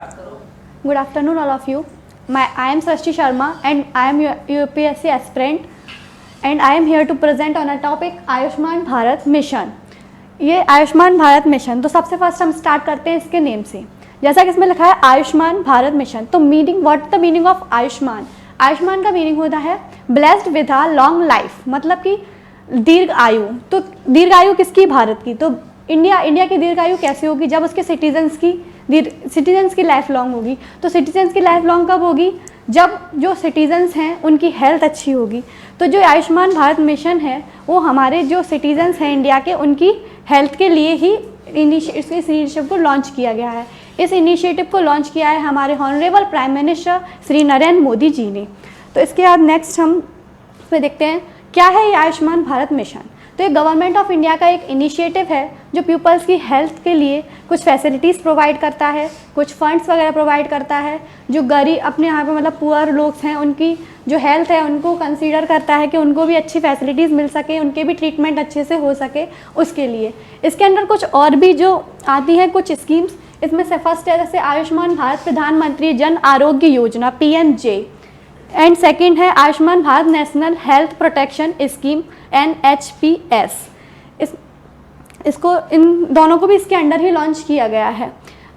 Good afternoon, all of you. I am Srishti Sharma and I am UPSC aspirant and I am here to present on a topic Ayushman Bharat mission. ये Ayushman Bharat mission, तो सबसे first हम start करते हैं इसके name से। जैसा कि इसमें लिखा है आयुष्मान भारत मिशन, तो meaning, what the meaning of Ayushman? Ayushman का मीनिंग होता है blessed with a long life, मतलब कि दीर्घ आयु। तो दीर्घ आयु किसकी? भारत की। तो इंडिया की दीर्घ आयु कैसे होगी? जब उसके सिटीजन्स की लाइफ लॉन्ग होगी। तो सिटीजन्स की लाइफ लॉन्ग कब होगी? जब जो सिटीजन्स हैं उनकी हेल्थ अच्छी होगी। तो जो आयुष्मान भारत मिशन है वो हमारे जो सिटीजन्स हैं इंडिया के, उनकी हेल्थ के लिए ही इस इनिशिएटिव को लॉन्च किया गया है। इस इनिशिएटिव को लॉन्च किया है हमारे honourable prime minister Shri Narendra Modi ji ने। तो इसके बाद नेक्स्ट हम इसमें देखते हैं क्या है ये आयुष्मान भारत मिशन। तो ये गवर्नमेंट ऑफ इंडिया का एक इनिशिएटिव है जो पीपल्स की हेल्थ के लिए कुछ फैसिलिटीज़ प्रोवाइड करता है, कुछ फंड्स वगैरह प्रोवाइड करता है। जो गरीब अपने यहाँ पे मतलब पुअर लोग हैं उनकी जो हेल्थ है उनको कंसीडर करता है कि उनको भी अच्छी फैसिलिटीज़ मिल सके, उनके भी ट्रीटमेंट अच्छे से हो सके, उसके लिए। इसके अंदर कुछ और भी जो आती हैं कुछ स्कीम्स, इसमें से फर्स्ट है जैसे आयुष्मान भारत प्रधानमंत्री Jan Arogya Yojana PMJ, and second है Ayushman Bharat national health protection scheme NHPS। इसको इन दोनों को भी इसके अंडर ही लॉन्च किया गया है।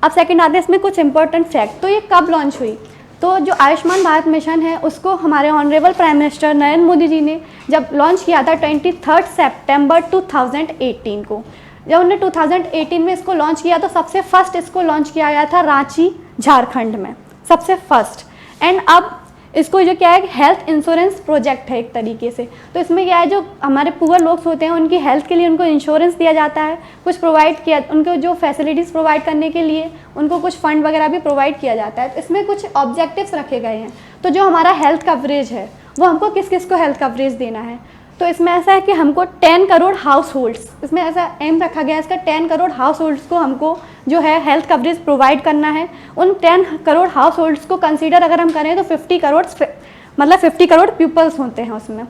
अब सेकंड आते हैं इसमें कुछ इंपॉर्टेंट फैक्ट। तो ये कब लॉन्च हुई? तो जो आयुष्मान भारत मिशन है उसको हमारे honourable prime minister Narendra Modi ji ने जब लॉन्च किया था 23 सितंबर 2018 को। जब उन्होंने 2018 में इसको लॉन्च किया तो सबसे फर्स्ट इसको लॉन्च किया गया था रांची, झारखंड में, सबसे फर्स्ट। एंड अब इसको जो क्या है हेल्थ इंश्योरेंस प्रोजेक्ट है एक तरीके से। तो इसमें क्या है जो हमारे पुअर लोग होते हैं उनकी हेल्थ के लिए उनको इंश्योरेंस दिया जाता है, कुछ प्रोवाइड किया, उनको जो फैसिलिटीज़ प्रोवाइड करने के लिए उनको कुछ फंड वगैरह भी प्रोवाइड किया जाता है। तो इसमें कुछ ऑब्जेक्टिव्स रखे गए हैं। तो जो हमारा हेल्थ कवरेज है वो हमको किस किस को हेल्थ कवरेज देना है? तो इसमें ऐसा है कि हमको 10 करोड़ हाउस होल्ड्स, इसमें ऐसा एम रखा गया है इसका 10 करोड़ हाउस होल्ड्स को हमको जो है हेल्थ कवरेज प्रोवाइड करना है। उन 10 करोड़ हाउस होल्ड्स को कंसीडर अगर हम करें तो 50 करोड़ मतलब 50 करोड़ पीपल्स होते हैं उसमें।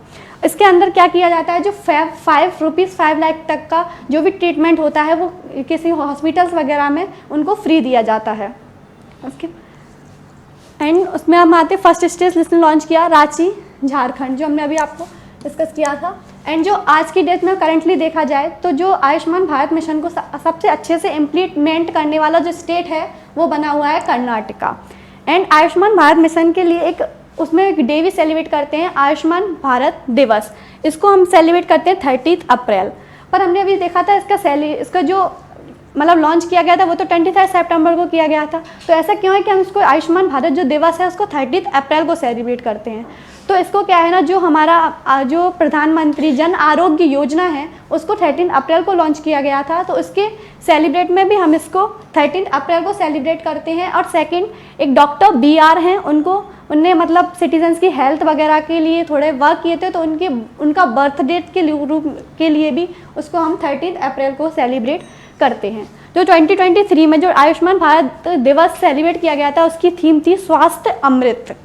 इसके अंदर क्या किया जाता है जो 5 लाख तक का जो भी ट्रीटमेंट होता है वो किसी हॉस्पिटल्स वगैरह में उनको फ्री दिया जाता है। उसके एंड उसमें हम आते फर्स्ट स्टेज जिसने लॉन्च किया रांची, झारखंड, जो हमने अभी आपको डिस्कस किया था। एंड जो आज की डेट में करेंटली देखा जाए तो जो आयुष्मान भारत मिशन को सबसे अच्छे से इम्प्लीमेंट करने वाला जो स्टेट है वो बना हुआ है कर्नाटका। एंड आयुष्मान भारत मिशन के लिए एक उसमें एक डे भी सेलिब्रेट करते हैं, आयुष्मान भारत दिवस। इसको हम सेलिब्रेट करते हैं 30 अप्रैल। पर हमने अभी देखा था इसका जो मतलब लॉन्च किया गया था वो तो 23 सितंबर को किया गया था। तो ऐसा क्यों है कि हम इसको आयुष्मान भारत जो दिवस है उसको 30 अप्रैल को सेलिब्रेट करते हैं? तो इसको क्या है ना, जो हमारा जो प्रधानमंत्री जन आरोग्य योजना है उसको 13 अप्रैल को लॉन्च किया गया था। तो उसके सेलिब्रेट में भी हम इसको 13 अप्रैल को सेलिब्रेट करते हैं। और सेकंड एक डॉक्टर BR हैं, उनने मतलब सिटीजन्स की हेल्थ वगैरह के लिए थोड़े वर्क किए थे, तो उनका बर्थ डेट के लिए भी उसको हम 13 अप्रैल को सेलिब्रेट करते हैं। जो 2023 में जो आयुष्मान भारत दिवस सेलिब्रेट किया गया था उसकी थीम थी स्वास्थ्य अमृत।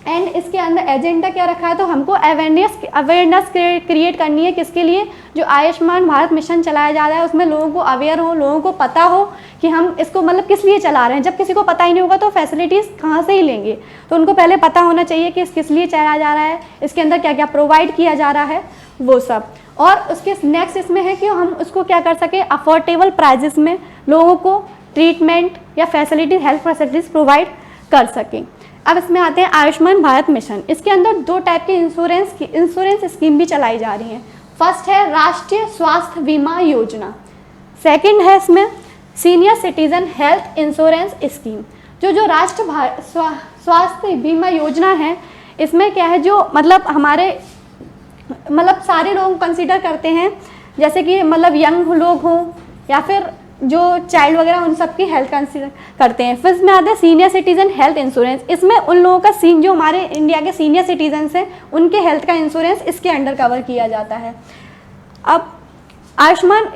एंड इसके अंदर एजेंडा क्या रखा है? तो हमको अवेयरनेस क्रिएट करनी है। किसके लिए? जो आयुष्मान भारत मिशन चलाया जा रहा है उसमें लोगों को अवेयर हो, लोगों को पता हो कि हम इसको मतलब किस लिए चला रहे हैं। जब किसी को पता ही नहीं होगा तो फैसिलिटीज़ कहाँ से ही लेंगे? तो उनको पहले पता होना चाहिए कि किस लिए चलाया जा रहा है, इसके अंदर क्या क्या प्रोवाइड किया जा रहा है, वो सब। और उसके नेक्स्ट इसमें है कि हम उसको क्या कर सकें, अफोर्डेबल प्राइजेस में लोगों को ट्रीटमेंट या फैसिलिटीज, हेल्थ फैसिलिटीज़ प्रोवाइड कर सकें। अब इसमें आते हैं आयुष्मान भारत मिशन। इसके अंदर 2 टाइप की इंश्योरेंस स्कीम भी चलाई जा रही हैं। फर्स्ट है राष्ट्रीय स्वास्थ्य बीमा योजना, सेकंड है इसमें senior citizen health insurance scheme. जो राष्ट्रीय स्वास्थ्य बीमा योजना है इसमें क्या है जो मतलब हमारे मतलब सारे लोग कंसीडर करते हैं, जैसे कि मतलब यंग लोग हों या फिर जो चाइल्ड वगैरह, उन सब की हेल्थ कंसीडर करते हैं। फिर इसमें आते हैं सीनियर सिटीजन हेल्थ इंश्योरेंस। इसमें उन लोगों का जो हमारे इंडिया के सीनियर सिटीजन्स हैं उनके हेल्थ का इंश्योरेंस इसके अंडर कवर किया जाता है। अब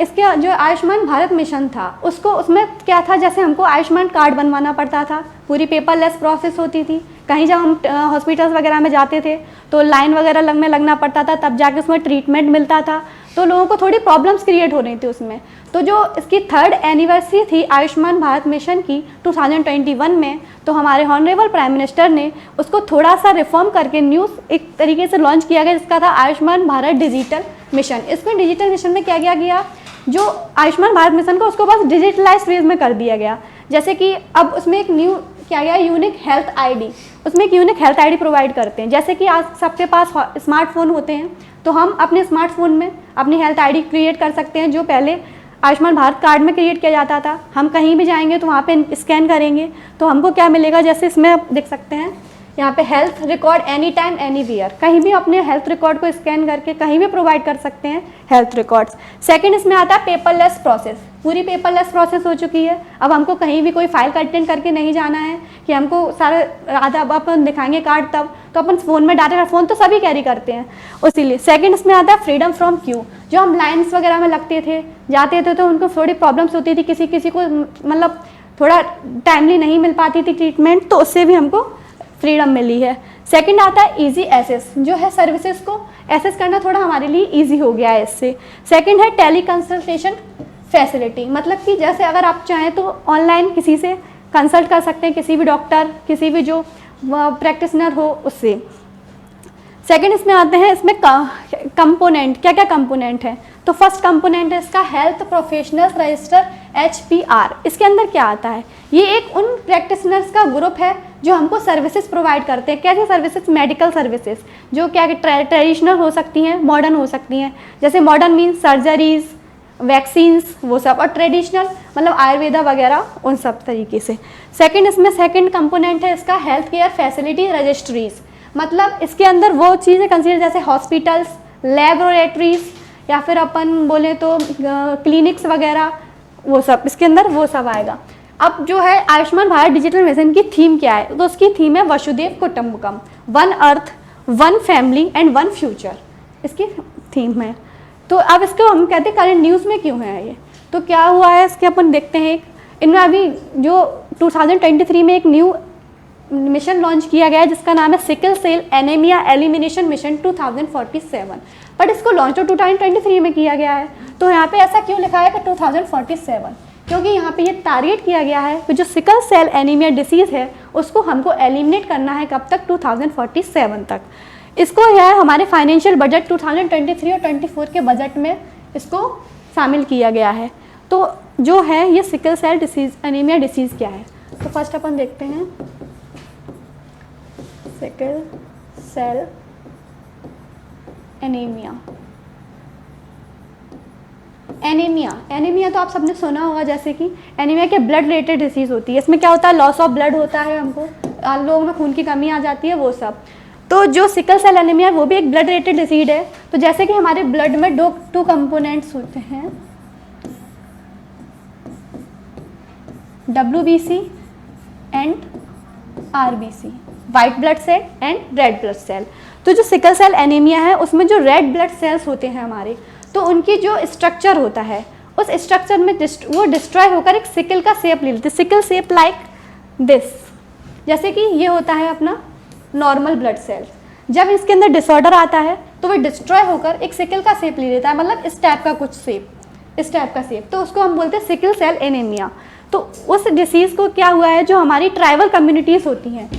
इसके जो आयुष्मान भारत मिशन था उसमें क्या था, जैसे हमको आयुष्मान कार्ड बनवाना पड़ता था, पूरी पेपरलेस प्रोसेस होती थी। कहीं जब हम हॉस्पिटल्स वगैरह में जाते थे तो लाइन वगैरह लगना पड़ता था, तब जाके उसमें ट्रीटमेंट मिलता था, तो लोगों को थोड़ी प्रॉब्लम्स क्रिएट हो रही थी उसमें। तो जो इसकी 3rd एनिवर्सरी थी आयुष्मान भारत मिशन की 2021 में, तो हमारे हॉनरेबल प्राइम मिनिस्टर ने उसको थोड़ा सा रिफॉर्म करके न्यू एक तरीके से लॉन्च किया गया, जिसका था आयुष्मान भारत डिजिटल मिशन। इसमें डिजिटल मिशन में क्या किया गया, जो आयुष्मान भारत मिशन को उसको बस डिजिटलाइज वेज में कर दिया गया। जैसे कि अब उसमें एक न्यू क्या गया, यूनिक हेल्थ आईडी, उसमें एक यूनिक हेल्थ आईडी प्रोवाइड करते हैं। जैसे कि आज सबके पास स्मार्टफोन होते हैं, तो हम अपने स्मार्टफोन में अपनी हेल्थ आईडी क्रिएट कर सकते हैं, जो पहले आयुष्मान भारत कार्ड में क्रिएट किया जाता था। हम कहीं भी जाएंगे तो वहाँ पे स्कैन करेंगे तो हमको क्या मिलेगा, जैसे इसमें आप देख सकते हैं यहाँ पे health record any time anywhere, कहीं भी अपने हेल्थ रिकॉर्ड को स्कैन करके कहीं भी प्रोवाइड कर सकते हैं हेल्थ रिकॉर्ड्स। सेकंड इसमें आता है पेपरलेस प्रोसेस, पूरी पेपरलेस प्रोसेस हो चुकी है। अब हमको कहीं भी कोई फाइल कंटेंट करके नहीं जाना है कि हमको सारे आधा अपन दिखाएंगे कार्ड तब, तो अपन फ़ोन में डाटा, फ़ोन तो सभी कैरी करते हैं उसीलिए। सेकंड इसमें आता है फ्रीडम फ्रॉम क्यू, जो हम लाइन्स वगैरह में लगते थे जाते थे तो उनको थोड़ी प्रॉब्लम्स होती थी, किसी को मतलब थोड़ा टाइमली नहीं मिल पाती थी ट्रीटमेंट, तो उससे भी हमको फ्रीडम मिली है। सेकंड आता है इजी एसेस, जो है सर्विसेज को एसेस करना थोड़ा हमारे लिए इजी हो गया है इससे। सेकंड है टेली कंसल्टेशन फैसिलिटी, मतलब कि जैसे अगर आप चाहें तो ऑनलाइन किसी से कंसल्ट कर सकते हैं, किसी भी डॉक्टर, किसी भी जो प्रैक्टिशनर हो उससे। सेकंड इसमें आते हैं, इसमें कंपोनेंट, क्या क्या कंपोनेंट है। तो फर्स्ट कंपोनेंट है इसका हेल्थ प्रोफेशनल्स रजिस्टर HPR। इसके अंदर क्या आता है, ये एक उन प्रैक्टिशनर्स का ग्रुप है जो हमको सर्विसेज प्रोवाइड करते हैं। कैसे सर्विसेज, मेडिकल सर्विसेज, जो क्या ट्रेडिशनल हो सकती हैं, मॉडर्न हो सकती हैं। जैसे मॉडर्न मीन्स सर्जरीज, वैक्सीन्स, वो सब, और ट्रेडिशनल मतलब आयुर्वेदा वगैरह, उन सब तरीके से। सेकंड इसमें सेकंड कंपोनेंट है इसका हेल्थ केयर फैसिलिटी रजिस्ट्रीज, मतलब इसके अंदर वो चीज़ें कंसीडर जैसे हॉस्पिटल्स, लेबोरेटरीज, या फिर अपन बोले तो क्लिनिक्स वगैरह, वो सब इसके अंदर वो सब आएगा। अब जो है आयुष्मान भारत डिजिटल मिशन की थीम क्या है, तो उसकी थीम है वसुदेव कुटुंबकम, one earth, one family and one future, इसकी थीम है। तो अब इसको हम कहते हैं करंट न्यूज़ में क्यों है ये, तो क्या हुआ है इसके अपन देखते हैं। इनमें अभी जो 2023 में एक न्यू मिशन लॉन्च किया गया है जिसका नाम है sickle cell anaemia elimination mission 2047, but इसको लॉन्च तो 2023 में किया गया है। तो यहाँ पे ऐसा क्यों लिखा है कि 2047, क्योंकि यहाँ पे ये टारगेट किया गया है कि जो सिकल सेल एनीमिया डिसीज़ है उसको हमको एलिमिनेट करना है कब तक, 2047 तक। इसको है हमारे फाइनेंशियल बजट 2023 और 24 के बजट में इसको शामिल किया गया है। तो जो है ये sickle cell disease anaemia disease क्या है, तो फर्स्ट अपन देखते हैं सिकल सेल एनीमिया। एनीमिया तो आप सबने सुना होगा, जैसे कि एनीमिया के ब्लड रिलेटेड डिसीज़ होती है। इसमें क्या होता है, लॉस ऑफ ब्लड होता है, हमको लोगों में खून की कमी आ जाती है, वो सब। तो जो सिकल सेल एनीमिया है वो भी एक ब्लड रिलेटेड डिसीज है। तो जैसे कि हमारे ब्लड में टू कंपोनेंट्स होते हैं, WBC and RBC, white blood cell and red blood cell. तो जो सिकल सेल एनीमिया है उसमें जो रेड ब्लड सेल्स होते हैं हमारे, तो उनकी जो स्ट्रक्चर होता है उस स्ट्रक्चर में वो डिस्ट्रॉय होकर एक सिकल का शेप ले लेते हैं, सिकल शेप लाइक दिस। जैसे कि ये होता है अपना नॉर्मल ब्लड सेल, जब इसके अंदर डिसऑर्डर आता है तो वो डिस्ट्रॉय होकर एक सिकल का शेप ले लेता है, मतलब इस टाइप का कुछ शेप, इस टाइप का शेप, तो उसको हम बोलते हैं सिकल सेल एनीमिया। तो उस डिसीज़ को क्या हुआ है, जो हमारी ट्राइबल कम्युनिटीज़ होती हैं,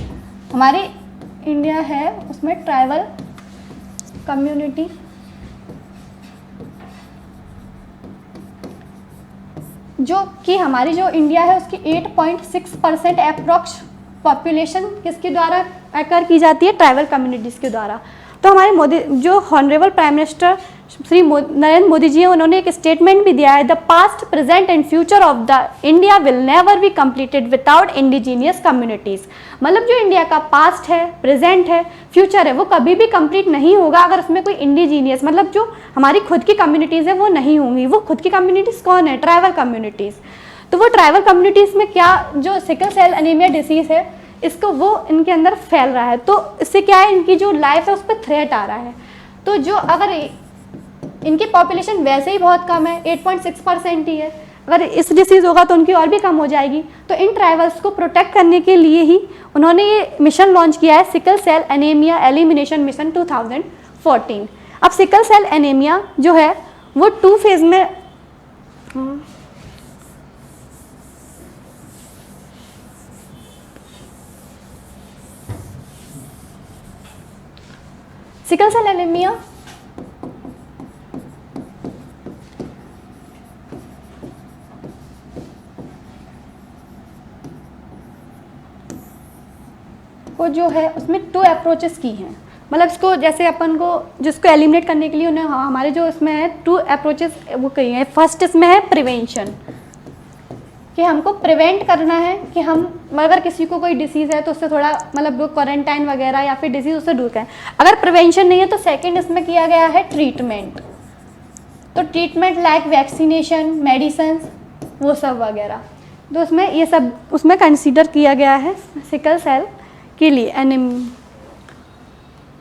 हमारी इंडिया है उसमें ट्राइबल कम्युनिटी जो कि हमारी जो इंडिया है उसकी 8.6% अप्रॉक्स पॉपुलेशन किसके द्वारा अकर की जाती है, ट्राइबल कम्युनिटीज़ के द्वारा। तो हमारे मोदी जो honourable prime minister Shri Narendra Modi ji हैं, उन्होंने एक स्टेटमेंट भी दिया है, the past present and future of the India will never be completed without indigenous communities. मतलब जो इंडिया का पास्ट है, प्रेजेंट है, फ्यूचर है, वो कभी भी कंप्लीट नहीं होगा अगर उसमें कोई इंडिजीनियस मतलब जो हमारी खुद की कम्युनिटीज़ है वो नहीं होंगी। वो खुद की कम्युनिटीज़ कौन है, ट्राइबल कम्युनिटीज़। तो वो ट्राइबल कम्युनिटीज़ में क्या जो सिकल सेल एनीमिया डिसीज़ है इसको वो इनके अंदर फैल रहा है, तो इससे क्या है, इनकी जो लाइफ है उस पर थ्रेट आ रहा है। तो जो अगर इनकी पॉपुलेशन वैसे ही बहुत कम है, 8.6% ही है, अगर इस डिसीज़ होगा तो उनकी और भी कम हो जाएगी। तो इन ट्राइबल्स को प्रोटेक्ट करने के लिए ही उन्होंने ये मिशन लॉन्च किया है, sickle cell anaemia elimination mission 2014। अब सिकल सेल एनीमिया जो है वो 2 फेज में सिकल सेल एनीमिया को जो है उसमें 2 अप्रोचेस की हैं, मतलब इसको जैसे अपन को जिसको एलिमिनेट करने के लिए उन्हें हमारे जो इसमें है 2 अप्रोचेस वो कही हैं। फर्स्ट इसमें है प्रिवेंशन, कि हमको प्रिवेंट करना है कि हम अगर किसी को कोई डिसीज़ है तो उससे थोड़ा मतलब क्वारंटाइन वगैरह या फिर डिसीज़ उससे दूर करें। अगर प्रिवेंशन नहीं है तो सेकंड इसमें किया गया है ट्रीटमेंट, तो ट्रीटमेंट लाइक वैक्सीनेशन, मेडिसिन, वो सब वगैरह, तो उसमें ये सब उसमें कंसीडर किया गया है सिकल सेल के लिए एनीमिया।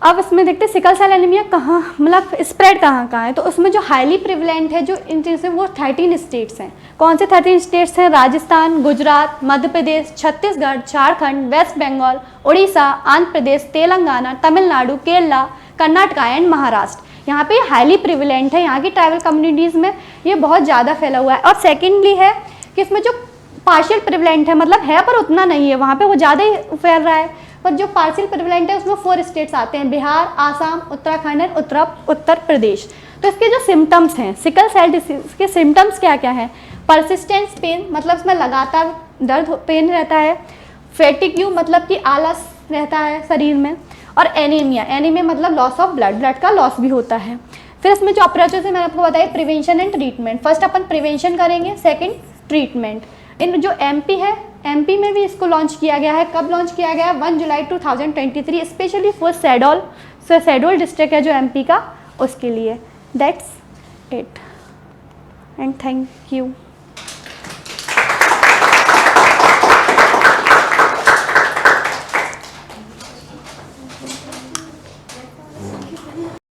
अब इसमें देखते हैं सिकल सेल एनीमिया कहाँ मतलब स्प्रेड कहाँ कहाँ है। तो उसमें जो हाईली प्रिवलेंट है जो इन चीज़ से वो 13 स्टेट्स हैं। कौन से 13 स्टेट्स हैं? Rajasthan, Gujarat, Madhya Pradesh, Chhattisgarh, Jharkhand, West Bengal, Orissa, Andhra Pradesh, Telangana, Tamil Nadu, Kerala, Karnataka and Maharashtra. यहाँ पे हाईली प्रिवलेंट है, यहाँ की ट्राइबल कम्युनिटीज़ में ये बहुत ज़्यादा फैला हुआ है। और सेकेंडली है कि इसमें जो पार्शियल प्रिवलेंट है, मतलब है पर उतना नहीं है, वहाँ पे वो ज़्यादा ही फैल रहा है। पर जो पार्शियल प्रिवलेंट है उसमें 4 स्टेट्स आते हैं, बिहार, आसाम, उत्तराखंड एंड उत्तर प्रदेश। तो इसके जो सिम्टम्स हैं सिकल सेल डिसीज के सिम्टम्स क्या क्या हैं? परसिस्टेंस पेन, मतलब इसमें लगातार दर्द पेन रहता है। फेटिग्यू, मतलब कि आलस रहता है शरीर में। और एनीमिया, एनीमिया मतलब लॉस ऑफ ब्लड, ब्लड का लॉस भी होता है। फिर इसमें जो अप्रोचेस है मैंने आपको बताया, prevention and treatment. First upon prevention करेंगे, सेकेंड ट्रीटमेंट। इन जो एमपी है, एमपी में भी इसको लॉन्च किया गया है। कब लॉन्च किया गया है? 1 जुलाई 2023, स्पेशली फॉर शहडोल डिस्ट्रिक्ट है जो एमपी का, उसके लिए। That's it and thank you.